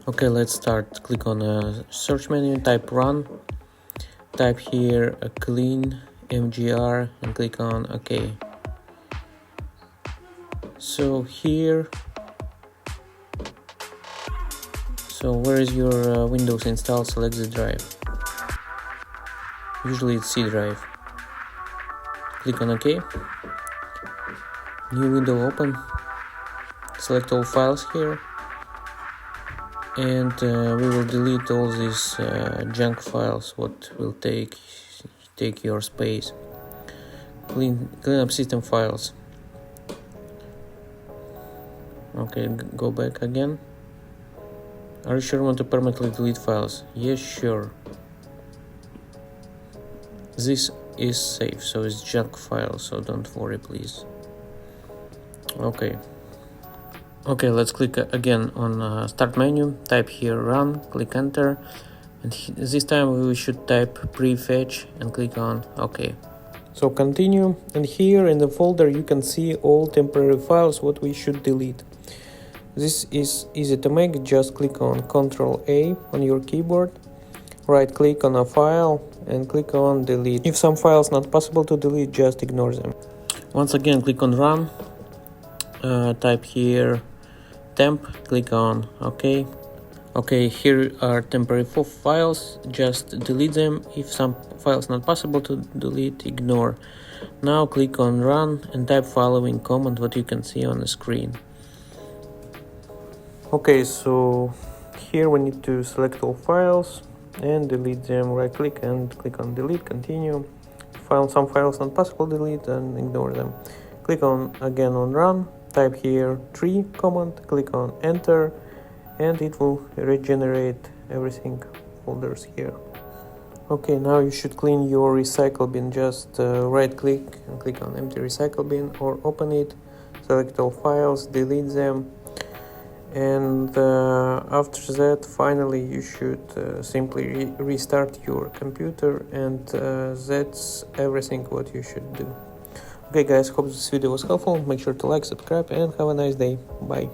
Okay, let's start. Click on a search menu, type run, type here a clean mgr and click on OK. So here, where is your Windows install? Select the drive. Usually it's C drive. Click on OK. New window open. Select all files here. And we will delete all these junk files what will take your space. Clean up system files. Okay, go back again. Are you sure you want to permanently delete files? Yes, sure. This is safe, so it's junk file, so don't worry, please. Okay, let's click again on start menu, type here run, click enter, and this time we should type prefetch and click on OK. So continue, and here in the folder you can see all temporary files what we should delete. This is easy to make, just click on Ctrl A on your keyboard, right click on a file and click on delete. If some files not possible to delete, just ignore them. Once again click on run, type here temp, click on OK. Okay, here are temporary files, just delete them. If some files not possible to delete, ignore. Now click on run and type following command what you can see on the screen. Okay, so here we need to select all files and delete them. Right click and click on delete, continue. Some files not possible to delete and ignore them. Click on again on run, type here tree command, click on enter, and it will regenerate everything, folders here. Okay, now you should clean your recycle bin. Just right click and click on empty recycle bin or open it, select all files, delete them, and after that finally you should simply restart your computer, and that's everything what you should do. Okay guys, hope this video was helpful. Make sure to like, subscribe, and have a nice day. Bye.